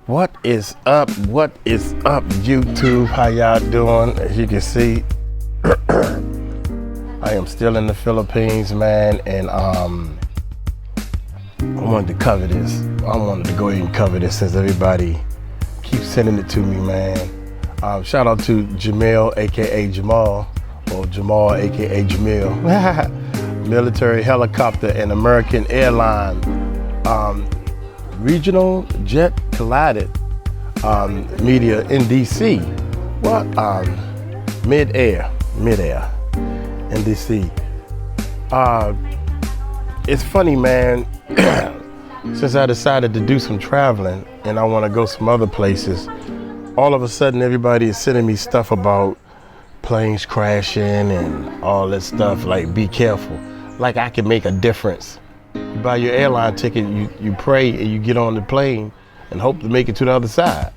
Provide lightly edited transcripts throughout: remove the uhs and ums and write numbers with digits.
What is up? What is up, YouTube? How y'all doing? As you can see, I am still in the Philippines, man, and I wanted to cover this. I wanted to go ahead and cover this since everybody keeps sending it to me, man. Shout out to Jamil, aka Jamal, or Jamal, aka Jamil. Military helicopter and American airline regional jet collided media in DC. What? Mid-air in DC. It's funny, man. Since I decided to do some traveling and I want to go some other places, all of a sudden everybody is sending me stuff about planes crashing and all that stuff, like be careful. Like I can make a difference. You buy your airline ticket, you pray and you get on the plane and hope to make it to the other side.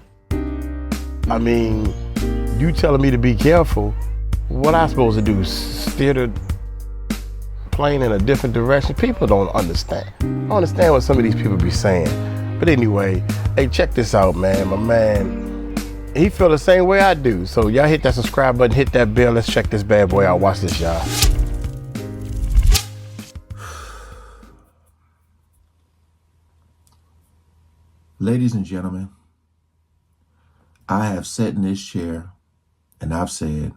I mean, you telling me to be careful, what I supposed to do? Steer the plane in a different direction? People don't understand. I don't understand what some of these people be saying. But anyway, hey, check this out, man. My man, he feel the same way I do. So y'all hit that subscribe button, hit that bell. Let's check this bad boy out. Watch this, y'all. Ladies and gentlemen, I have sat in this chair and I've said,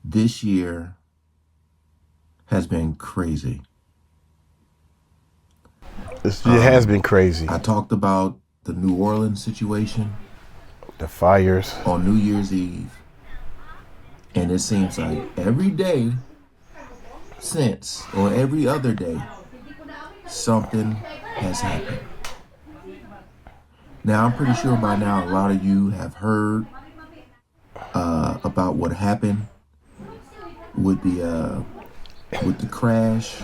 this year has been crazy. This year has been crazy. I talked about the New Orleans situation, the fires on New Year's Eve, and it seems like every day since, or every other day, something has happened. Now, I'm pretty sure by now a lot of you have heard about what happened with the crash.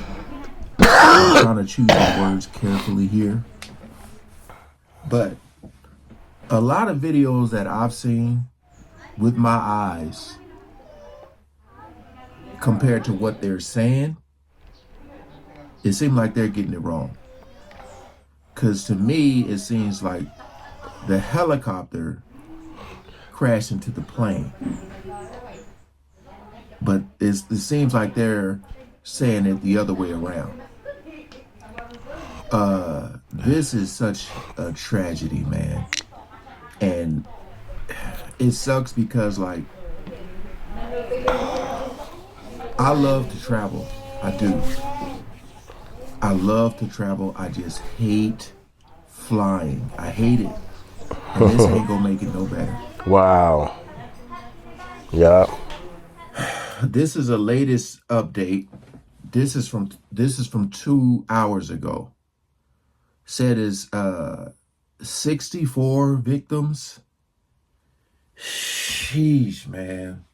I'm trying to choose my words carefully here. But a lot of videos that I've seen with my eyes compared to what they're saying, it seems like they're getting it wrong. Because to me, it seems like the helicopter crashed into the plane. But it seems like they're saying it the other way around. This is such a tragedy, man. And it sucks because, like, I love to travel. I do. I love to travel. I just hate flying. I hate it. And this ain't gonna make it no better. Wow. Yeah. This is the latest update. This is from 2 hours ago. Said is 64 victims. Sheesh, man.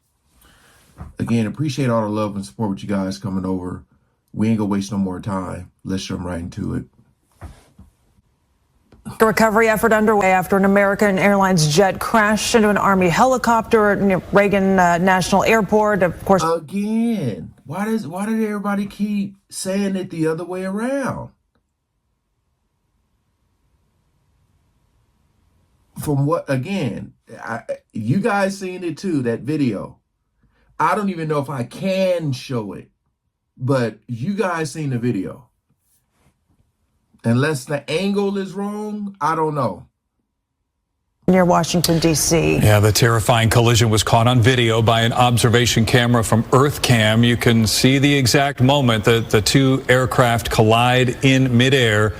Again, appreciate all the love and support with you guys coming over. We ain't gonna waste no more time. Let's jump right into it. A recovery effort underway after an American Airlines jet crashed into an Army helicopter near Reagan National Airport. Of course, again, why did everybody keep saying it the other way around? From what, again, you guys seen it too, that video. I don't even know if I can show it, but you guys seen the video. Unless the angle is wrong, I don't know. Near Washington, D.C. Yeah, the terrifying collision was caught on video by an observation camera from EarthCam. You can see the exact moment that the two aircraft collide in midair.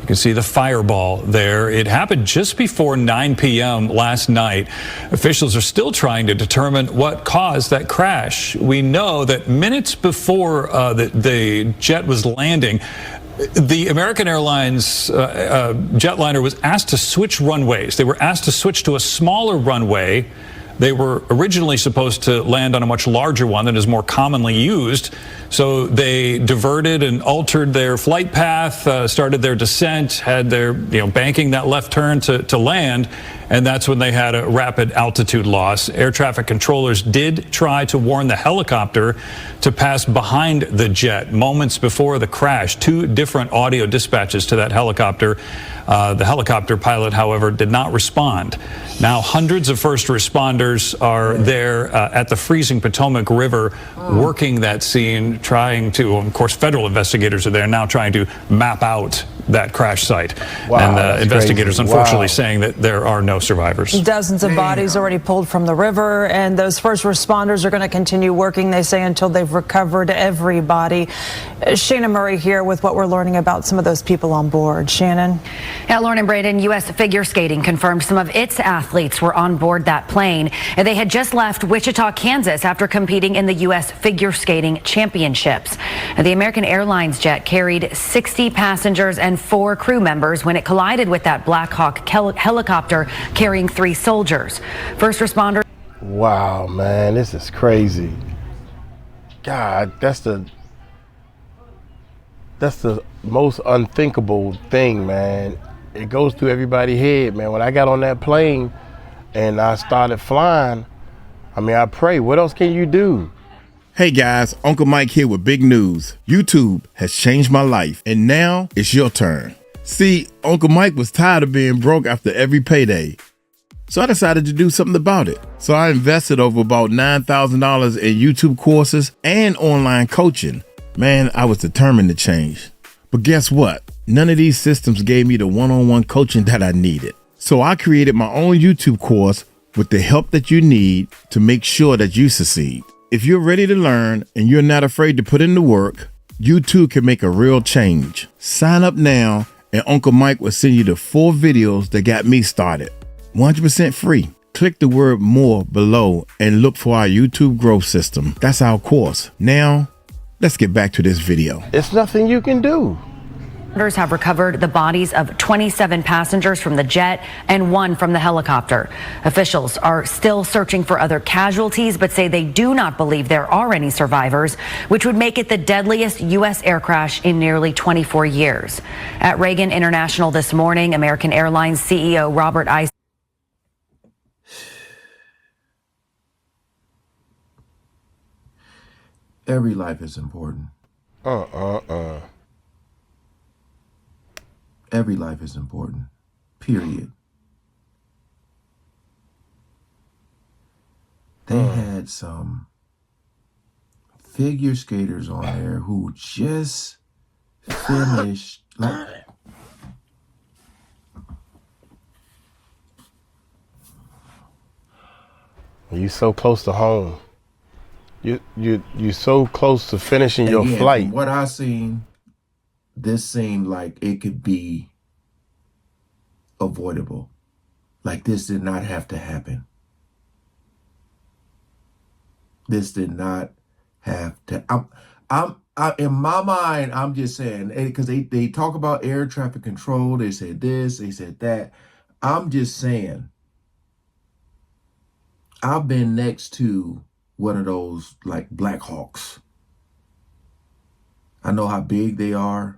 You can see the fireball there. It happened just before 9 p.m. last night. Officials are still trying to determine what caused that crash. We know that minutes before the jet was landing, the American Airlines jetliner was asked to switch runways. They were asked to switch to a smaller runway. They were originally supposed to land on a much larger one that is more commonly used. So they diverted and altered their flight path, started their descent, had their banking that left turn to land. and that's when they had a rapid altitude loss. Air traffic controllers did try to warn the helicopter to pass behind the jet moments before the crash. Two different audio dispatches to that helicopter. The helicopter pilot, however, did not respond. Now, hundreds of first responders are there at the freezing Potomac River working that scene, trying to, of course, federal investigators are there now trying to map out that crash site. Wow, And investigators, crazy. unfortunately, Wow. saying that there are no survivors. Dozens of bodies already pulled from the river, and those first responders are going to continue working, they say, until they've recovered every body. Shannon Murray here with what we're learning about some of those people on board. Shannon? Yeah, Lauren and Braden, U.S. figure skating confirmed some of its athletes were on board that plane. And they had just left Wichita, Kansas after competing in the U.S. figure skating championships. The American Airlines jet carried 60 passengers and 4 crew members when it collided with that Black Hawk helicopter carrying 3 soldiers. First responders. Wow, man, this is crazy. God, that's the most unthinkable thing, man. It goes through everybody's head, man. When I got on that plane and I started flying, I mean, I pray, what else can you do? Hey guys, Uncle Mike here with big news. YouTube has changed my life, and now it's your turn. See, Uncle Mike was tired of being broke after every payday. So I decided to do something about it. So I invested over about $9,000 in YouTube courses and online coaching. Man, I was determined to change. But guess what? None of these systems gave me the one-on-one coaching that I needed. So I created my own YouTube course with the help that you need to make sure that you succeed. If you're ready to learn and you're not afraid to put in the work, you too can make a real change. Sign up now and Uncle Mike will send you the 4 videos that got me started. 100% free. Click the word more below and look for our YouTube growth system. That's our course. Now, let's get back to this video. It's nothing you can do. Have recovered the bodies of 27 passengers from the jet and 1 from the helicopter. Officials are still searching for other casualties, but say they do not believe there are any survivors, which would make it the deadliest U.S. air crash in nearly 24 years. At Reagan International this morning, American Airlines CEO Robert Ice. Every life is important. Every life is important. Period. They had some figure skaters on there who just finished like You so close to home. You so close to finishing your again, flight. From what I seen, this seemed like it could be avoidable. Like this did not have to happen. This did not have to. I'm in my mind, I'm just saying, because they talk about air traffic control. They said this, they said that. I'm just saying, I've been next to one of those like Black Hawks. I know how big they are.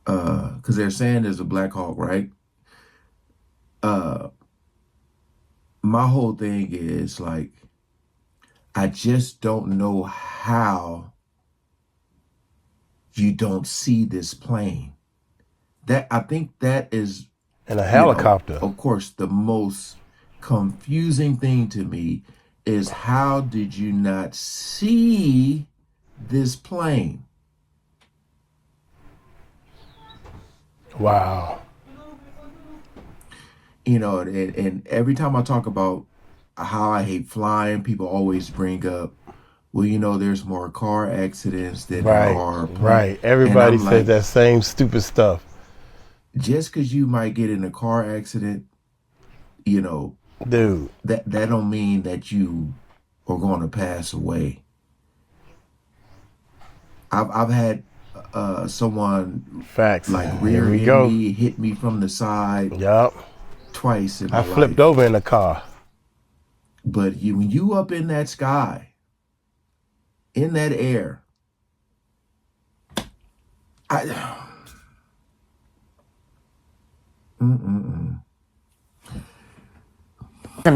Because they're saying there's a Black Hawk, right? My whole thing is like, I just don't know how you don't see this plane. That I think that is, In a helicopter. of course, the most confusing thing to me is how did you not see this plane? Wow. You know, and every time I talk about how I hate flying, people always bring up, well, you know, there's more car accidents than there are planes. Right. Everybody And I'm says like, that same stupid stuff. just because you might get in a car accident, you know, Dude. that don't mean that you are going to pass away. I've had someone Facts. like Here rear we end go. me, hit me from the side Yup. twice in my I life. flipped over in the car. But when you up in that sky, in that air,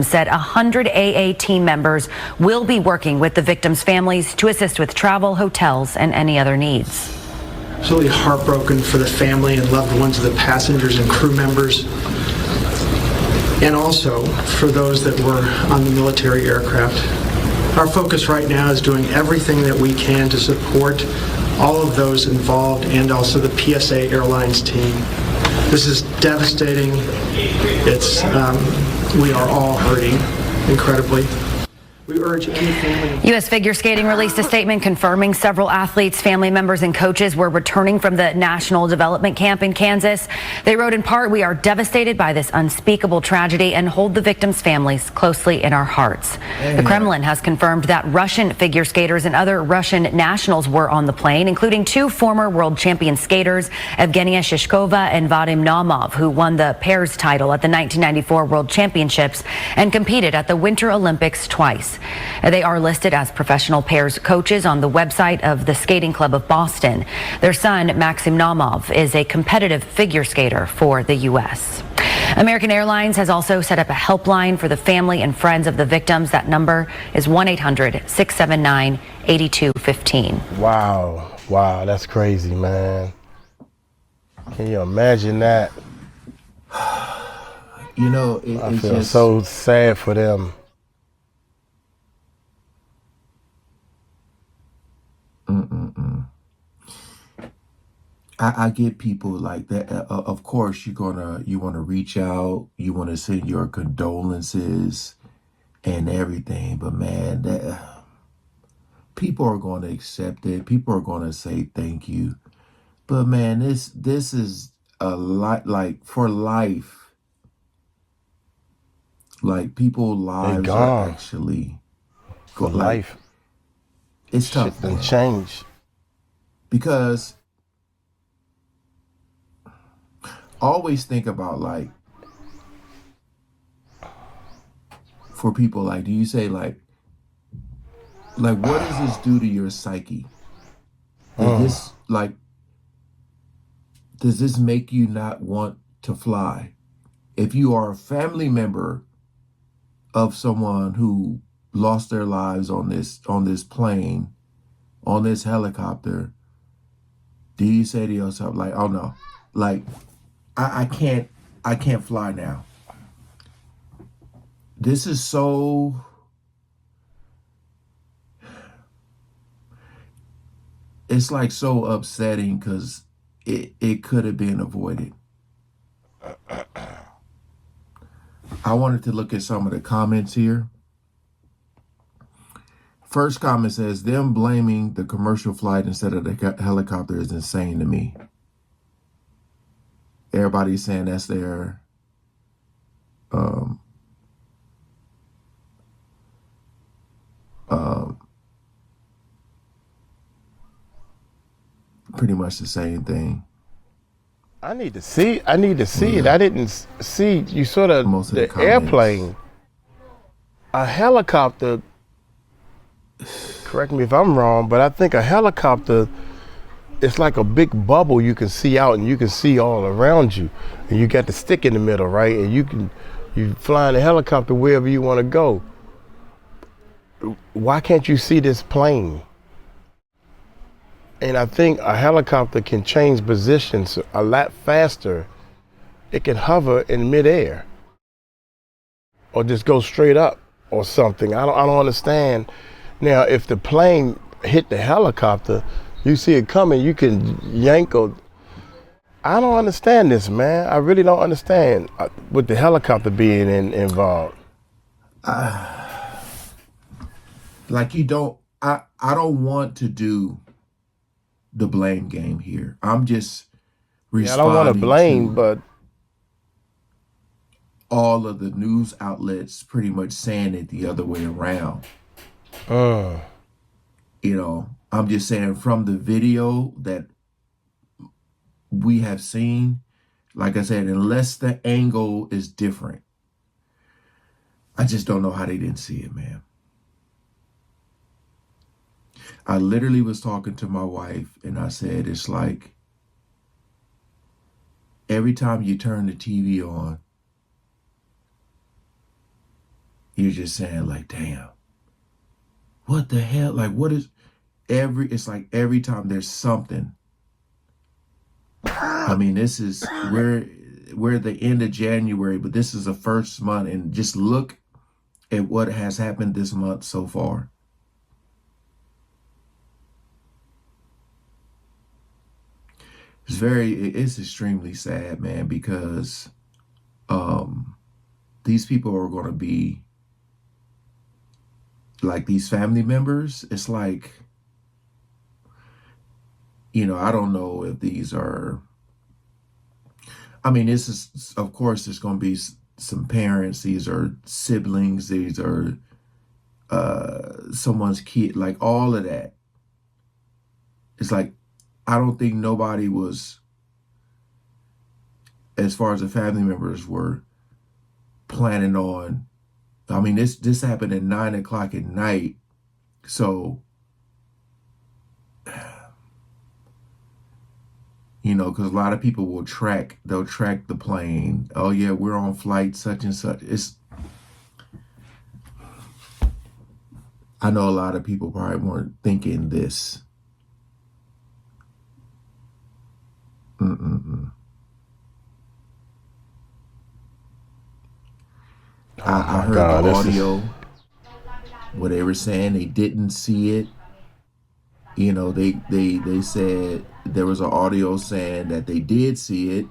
said 100 AA team members will be working with the victims' families to assist with travel, hotels, and any other needs. Absolutely heartbroken for the family and loved ones of the passengers and crew members, and also for those that were on the military aircraft. Our focus right now is doing everything that we can to support all of those involved and also the PSA Airlines team. This is devastating. We are all hurting incredibly. We urge any family. U.S. Figure Skating released a statement confirming several athletes, family members, and coaches were returning from the National Development Camp in Kansas. They wrote in part, "We are devastated by this unspeakable tragedy and hold the victims' families closely in our hearts." The Kremlin has confirmed that Russian figure skaters and other Russian nationals were on the plane, including 2 former world champion skaters, Evgenia Shishkova and Vadim Naumov, who won the pairs title at the 1994 World Championships and competed at the Winter Olympics twice. They are listed as professional pairs coaches on the website of the Skating Club of Boston. Their son, Maxim Naumov, is a competitive figure skater for the U.S. American Airlines has also set up a helpline for the family and friends of the victims. That number is 1-800-679-8215. Wow, that's crazy, man. Can you imagine that? You know, I feel so sad for them. I get people like that. Of course, you want to reach out, you want to send your condolences and everything, but man, people are going to accept it. People are going to say thank you. But man, this is a lot, like for life. Like people's lives are actually for life. It's tough. Shit done change. Because always think about, like, for people, like, do you say like what does this do to your psyche? Does this make you not want to fly? If you are a family member of someone who lost their lives on this plane, on this helicopter, do you say to yourself like, oh no, like I can't fly now? This is so, it's like so upsetting because it could have been avoided. I wanted to look at some of the comments here. First comment says, them blaming the commercial flight instead of the helicopter is insane to me. Everybody's saying that's their pretty much the same thing. I need to see it. I didn't see you sort of the airplane. A helicopter, correct me if I'm wrong, but I think a helicopter, it's like a big bubble you can see out and you can see all around you. And you got the stick in the middle, right? And you fly in a helicopter wherever you want to go. Why can't you see this plane? And I think a helicopter can change positions a lot faster. It can hover in midair or just go straight up or something. I don't understand. Now, if the plane hit the helicopter, you see it coming, you can yank or... I don't understand this, man. I really don't understand with the helicopter being involved. Like you don't... I don't want to do the blame game here. I'm just responding. I don't want to blame, but all of the news outlets pretty much saying it the other way around. You know, I'm just saying from the video that we have seen, like I said, unless the angle is different, I just don't know how they didn't see it, man. I literally was talking to my wife and I said, it's like every time you turn the TV on, you're just saying like, damn, what the hell? Like, what is it's like every time there's something. I mean, this is, we're at the end of January, but this is the first month, and just look at what has happened this month so far. It's extremely sad, man, because these people are going to be like these family members. It's like, you know, I don't know if these are, I mean, this is, of course, there's going to be some parents, these are siblings, these are someone's kid, like all of that. It's like, I don't think nobody was, as far as the family members were, planning on, I mean, this happened at 9 o'clock at night. So, you know, because a lot of people will they'll track the plane. Oh yeah, we're on flight such and such. I know a lot of people probably weren't thinking this. I heard the audio where they were saying they didn't see it. You know, they said there was an audio saying that they did see it.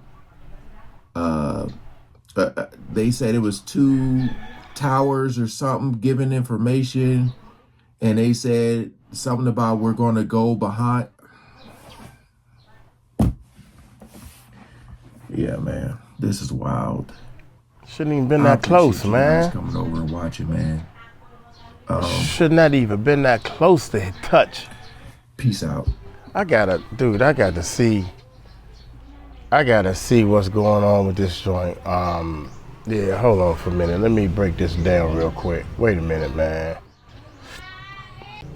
They said it was 2 towers or something giving information, and they said something about we're going to go behind. Yeah, man, this is wild. Shouldn't even been that close, man. Coming over and watching, man. Should not even been that close to touch. Peace out. I gotta see what's going on with this joint. Yeah, hold on for a minute. Let me break this down real quick. Wait a minute, man.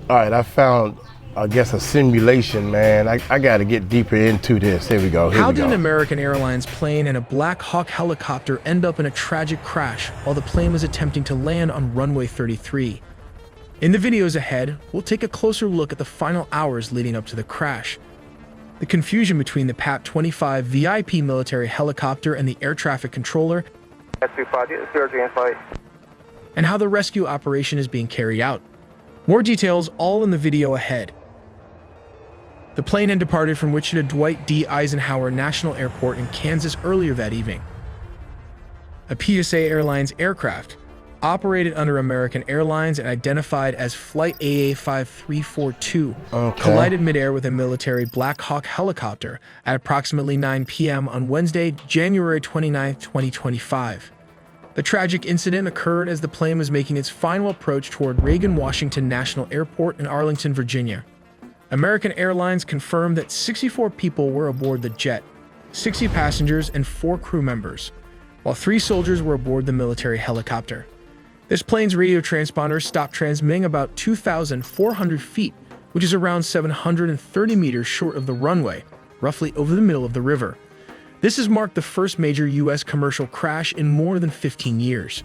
All right, I found, I guess, a simulation, man. I gotta get deeper into this. Here we go. How did an American Airlines plane and a Black Hawk helicopter end up in a tragic crash while the plane was attempting to land on runway 33? In the videos ahead, we'll take a closer look at the final hours leading up to the crash, the confusion between the PAT-25 VIP military helicopter and the air traffic controller, and how the rescue operation is being carried out. More details all in the video ahead. The plane had departed from Wichita Dwight D. Eisenhower National Airport in Kansas earlier that evening. A PSA Airlines aircraft, operated under American Airlines and identified as Flight AA5342, collided midair with a military Black Hawk helicopter at approximately 9 p.m. on Wednesday, January 29, 2025. The tragic incident occurred as the plane was making its final approach toward Reagan Washington National Airport in Arlington, Virginia. American Airlines confirmed that 64 people were aboard the jet, 60 passengers and 4 crew members, while 3 soldiers were aboard the military helicopter. This plane's radio transponder stopped transmitting about 2,400 feet, which is around 730 meters short of the runway, roughly over the middle of the river. This has marked the first major U.S. commercial crash in more than 15 years.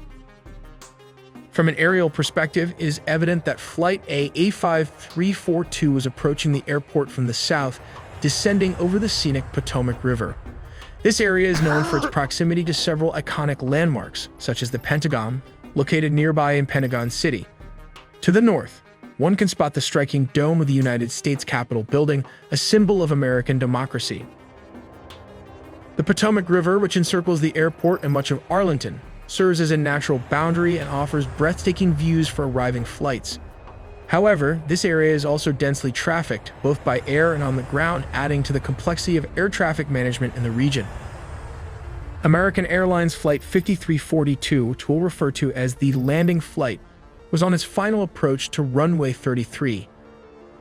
From an aerial perspective, it is evident that Flight AA5342 was approaching the airport from the south, descending over the scenic Potomac River. This area is known for its proximity to several iconic landmarks, such as the Pentagon, located nearby in Pentagon City. To the north, one can spot the striking dome of the United States Capitol building, a symbol of American democracy. The Potomac River, which encircles the airport and much of Arlington, serves as a natural boundary and offers breathtaking views for arriving flights. However, this area is also densely trafficked, both by air and on the ground, adding to the complexity of air traffic management in the region. American Airlines Flight 5342, which we'll refer to as the landing flight, was on its final approach to runway 33.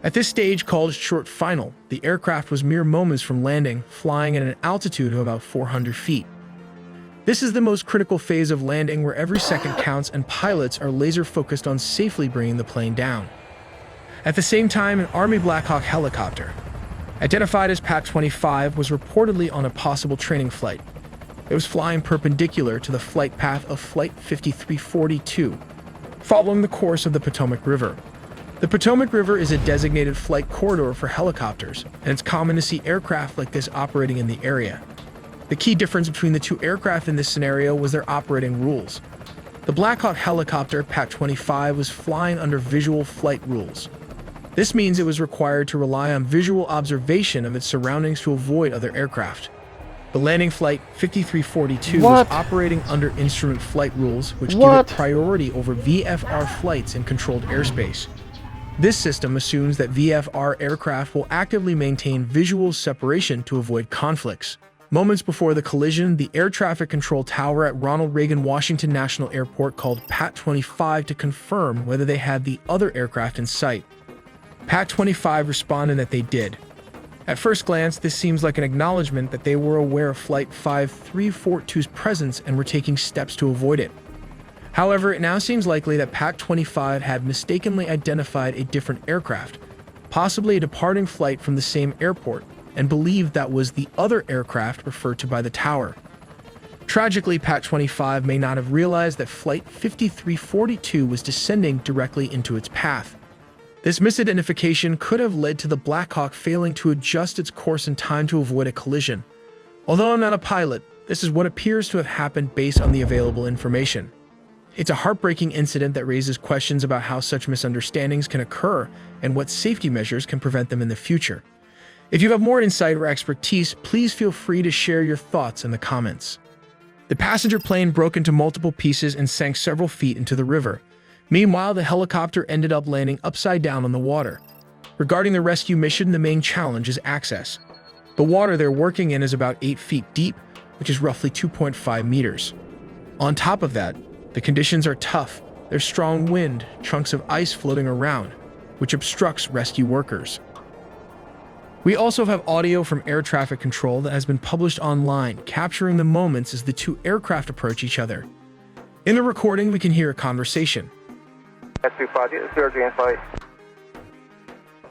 At this stage, called short final, the aircraft was mere moments from landing, flying at an altitude of about 400 feet. This is the most critical phase of landing, where every second counts and pilots are laser-focused on safely bringing the plane down. At the same time, an Army Black Hawk helicopter, identified as PAT-25, was reportedly on a possible training flight. It was flying perpendicular to the flight path of Flight 5342, following the course of the Potomac River. The Potomac River is a designated flight corridor for helicopters, and it's common to see aircraft like this operating in the area. The key difference between the two aircraft in this scenario was their operating rules. The Black Hawk helicopter, Pat-25, was flying under visual flight rules. This means it was required to rely on visual observation of its surroundings to avoid other aircraft. The landing flight 5342 was operating under instrument flight rules, which give it priority over VFR flights in controlled airspace. This system assumes that VFR aircraft will actively maintain visual separation to avoid conflicts. Moments before the collision, the air traffic control tower at Ronald Reagan Washington National Airport called Pat-25 to confirm whether they had the other aircraft in sight. Pat-25 responded that they did. At first glance, this seems like an acknowledgement that they were aware of Flight 5342's presence and were taking steps to avoid it. However, it now seems likely that Pat-25 had mistakenly identified a different aircraft, possibly a departing flight from the same airport, and believed that was the other aircraft referred to by the tower. Tragically, Pat-25 may not have realized that Flight 5342 was descending directly into its path. This misidentification could have led to the Black Hawk failing to adjust its course in time to avoid a collision. Although I'm not a pilot, this is what appears to have happened based on the available information. It's a heartbreaking incident that raises questions about how such misunderstandings can occur and what safety measures can prevent them in the future. If you have more insight or expertise, please feel free to share your thoughts in the comments. The passenger plane broke into multiple pieces and sank several feet into the river. Meanwhile, the helicopter ended up landing upside down on the water. Regarding the rescue mission, the main challenge is access. The water they're working in is about 8 feet deep, which is roughly 2.5 meters. On top of that, the conditions are tough. There's strong wind, chunks of ice floating around, which obstructs rescue workers. We also have audio from air traffic control that has been published online, capturing the moments as the two aircraft approach each other. In the recording, we can hear a conversation.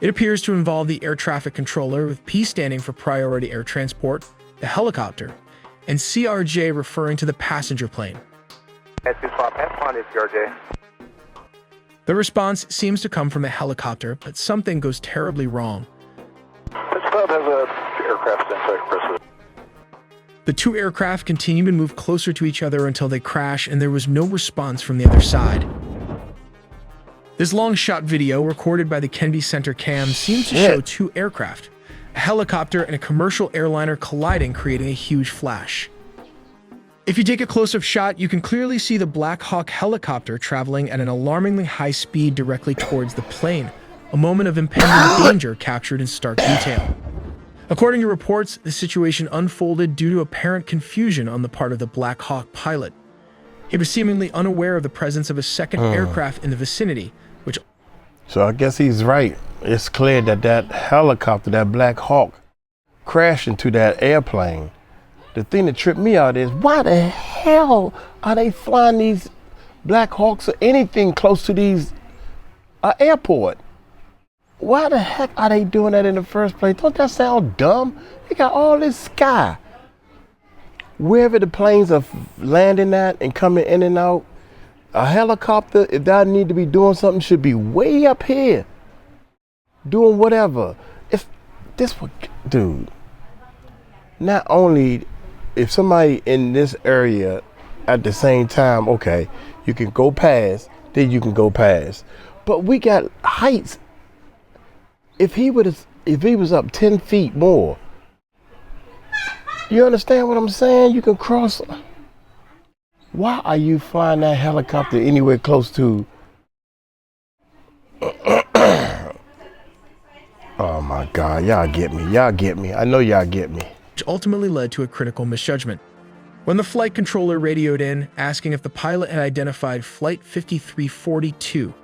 It appears to involve the air traffic controller, with P standing for priority air transport, the helicopter, and CRJ referring to the passenger plane. The response seems to come from the helicopter, but something goes terribly wrong. The two aircraft continue to move closer to each other until they crash, and there was no response from the other side. This long-shot video, recorded by the Kenby Center Cam, seems to show two aircraft, a helicopter and a commercial airliner colliding, creating a huge flash. If you take a close-up shot, you can clearly see the Black Hawk helicopter traveling at an alarmingly high speed directly towards the plane, a moment of impending danger captured in stark detail. According to reports, the situation unfolded due to apparent confusion on the part of the Black Hawk pilot. He was seemingly unaware of the presence of a second aircraft in the vicinity, which... So I guess he's right. It's clear that that helicopter, that Black Hawk, crashed into that airplane. The thing that tripped me out is, why the hell are they flying these Black Hawks or anything close to these airport? Why the heck are they doing that in the first place? Don't that sound dumb? They got all this sky. Wherever the planes are landing at and coming in and out, a helicopter, if that need to be doing something, should be way up here, doing whatever. If this would, dude, not only if somebody in this area at the same time, okay, you can go past, then you can go past. But we got heights. If he was up 10 feet more, you understand what I'm saying? You can cross. Why are you flying that helicopter anywhere close to? Oh my God, y'all get me. Y'all get me. I know y'all get me. Which ultimately led to a critical misjudgment. When the flight controller radioed in, asking if the pilot had identified Flight 5342,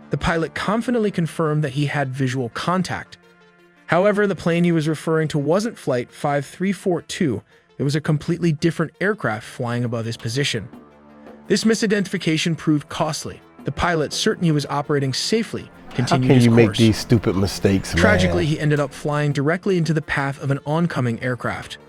the pilot confidently confirmed that he had visual contact. However, the plane he was referring to wasn't Flight 5342. It was a completely different aircraft flying above his position. This misidentification proved costly. The pilot, certain he was operating safely, continued his course. How can you make these stupid mistakes, man? Tragically, he ended up flying directly into the path of an oncoming aircraft.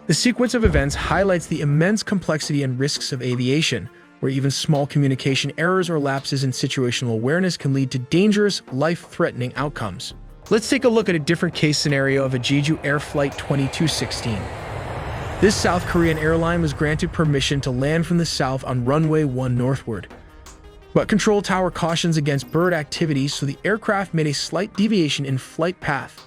The sequence of events highlights the immense complexity and risks of aviation, where even small communication errors or lapses in situational awareness can lead to dangerous, life-threatening outcomes. Let's take a look at a different case scenario of a Jeju Air Flight 2216. This South Korean airline was granted permission to land from the south on runway 1 northward. But control tower cautions against bird activity, so the aircraft made a slight deviation in flight path.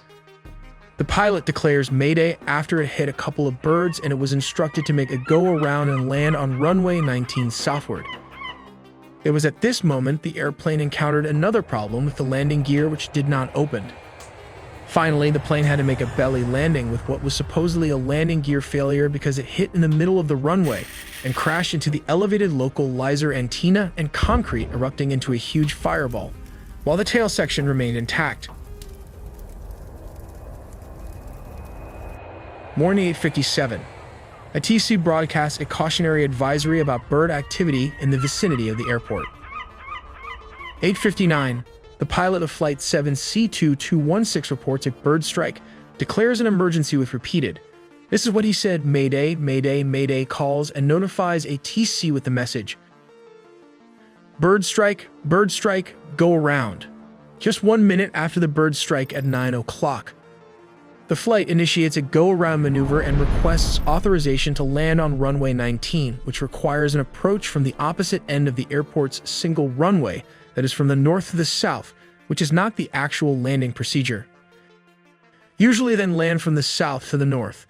The pilot declares Mayday after it hit a couple of birds, and it was instructed to make a go-around and land on runway 19 southward. It was at this moment the airplane encountered another problem with the landing gear, which did not open. Finally, the plane had to make a belly landing with what was supposedly a landing gear failure because it hit in the middle of the runway and crashed into the elevated local laser antenna and concrete, erupting into a huge fireball, while the tail section remained intact. Morning 8:57. A TC broadcasts a cautionary advisory about bird activity in the vicinity of the airport. 8:59. The pilot of Flight 7 C2216 reports a bird strike, declares an emergency with repeated. This is what he said: Mayday, Mayday, Mayday, calls and notifies a TC with the message: bird strike, go around. Just 1 minute after the bird strike at 9 o'clock. The flight initiates a go-around maneuver and requests authorization to land on runway 19, which requires an approach from the opposite end of the airport's single runway that is from the north to the south, which is not the actual landing procedure. Usually then land from the south to the north.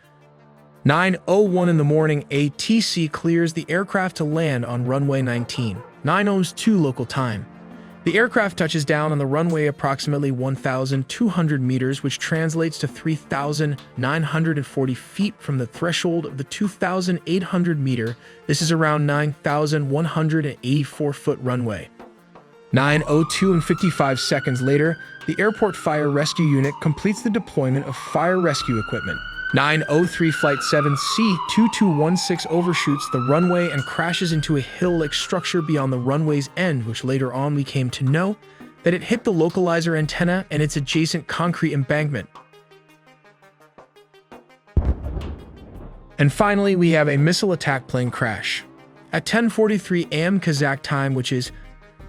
9:01 in the morning, a TC clears the aircraft to land on runway 19, 9:02 local time. The aircraft touches down on the runway approximately 1,200 meters, which translates to 3,940 feet from the threshold of the 2,800 meter. This is around 9,184-foot runway. 9:02 and 55 seconds later, the Airport Fire Rescue Unit completes the deployment of fire rescue equipment. 9:03 Flight 7 C2216 overshoots the runway and crashes into a hill-like structure beyond the runway's end, which later on we came to know that it hit the localizer antenna and its adjacent concrete embankment. And finally, we have a missile attack plane crash. At 10:43 a.m. Kazakh time, which is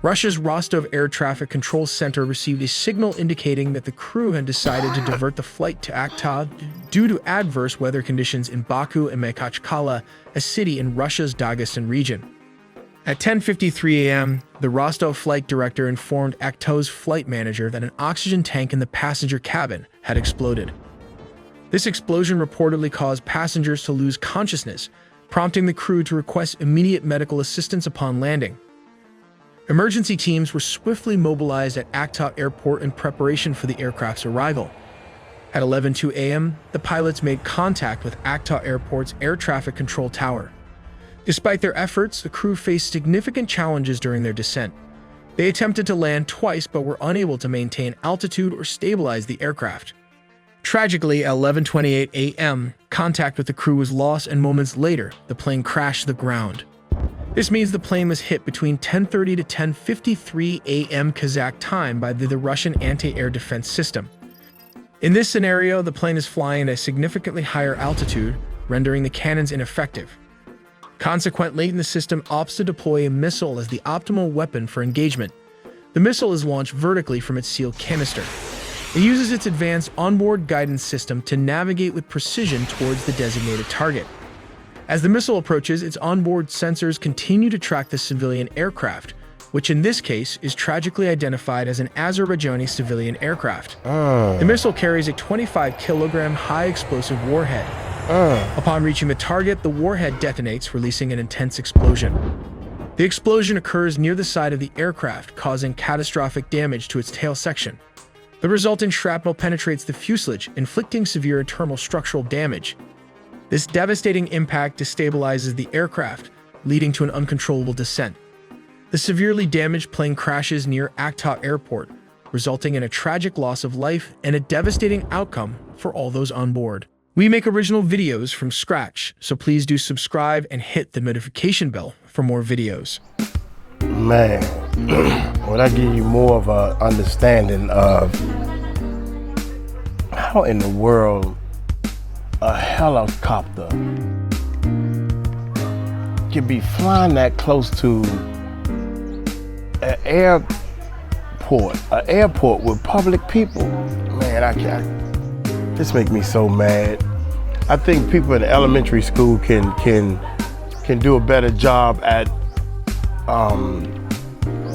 Russia's Rostov Air Traffic Control Center, received a signal indicating that the crew had decided to divert the flight to Aktau due to adverse weather conditions in Baku and Makhachkala, a city in Russia's Dagestan region. At 10:53 a.m., the Rostov flight director informed Aktau's flight manager that an oxygen tank in the passenger cabin had exploded. This explosion reportedly caused passengers to lose consciousness, prompting the crew to request immediate medical assistance upon landing. Emergency teams were swiftly mobilized at Aktau Airport in preparation for the aircraft's arrival. At 11:02 a.m., the pilots made contact with Aktau Airport's air traffic control tower. Despite their efforts, the crew faced significant challenges during their descent. They attempted to land twice but were unable to maintain altitude or stabilize the aircraft. Tragically, at 11:28 a.m., contact with the crew was lost, and moments later, the plane crashed to the ground. This means the plane was hit between 10:30 to 10:53 a.m. Kazakh time by the Russian anti-air defense system. In this scenario, the plane is flying at a significantly higher altitude, rendering the cannons ineffective. Consequently, the system opts to deploy a missile as the optimal weapon for engagement. The missile is launched vertically from its sealed canister. It uses its advanced onboard guidance system to navigate with precision towards the designated target. As the missile approaches, its onboard sensors continue to track the civilian aircraft, which in this case is tragically identified as an Azerbaijani civilian aircraft. The missile carries a 25-kilogram high-explosive warhead. Upon reaching the target, the warhead detonates, releasing an intense explosion. The explosion occurs near the side of the aircraft, causing catastrophic damage to its tail section. The resultant shrapnel penetrates the fuselage, inflicting severe internal structural damage. This devastating impact destabilizes the aircraft, leading to an uncontrollable descent. The severely damaged plane crashes near Aktau Airport, resulting in a tragic loss of life and a devastating outcome for all those on board. We make original videos from scratch, so please do subscribe and hit the notification bell for more videos. Man, well, that give you more of an understanding of how in the world a helicopter can be flying that close to an airport with public people. Man, I can't. This makes me so mad. I think people in elementary school can do a better job at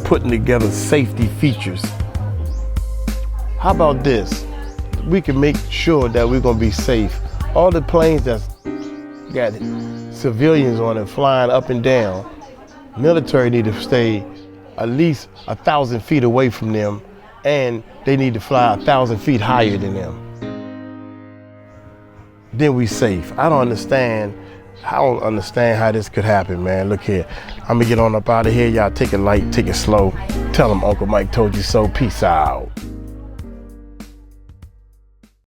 putting together safety features. How about this? We can make sure that we're gonna be safe. All the planes that's got civilians on it flying up and down, military need to stay at least 1,000 feet away from them, and they need to fly 1,000 feet higher than them. Then we safe. I don't understand how this could happen, man. Look here, I'm gonna get on up out of here. Y'all take it light, take it slow. Tell them Uncle Mike told you so. Peace out.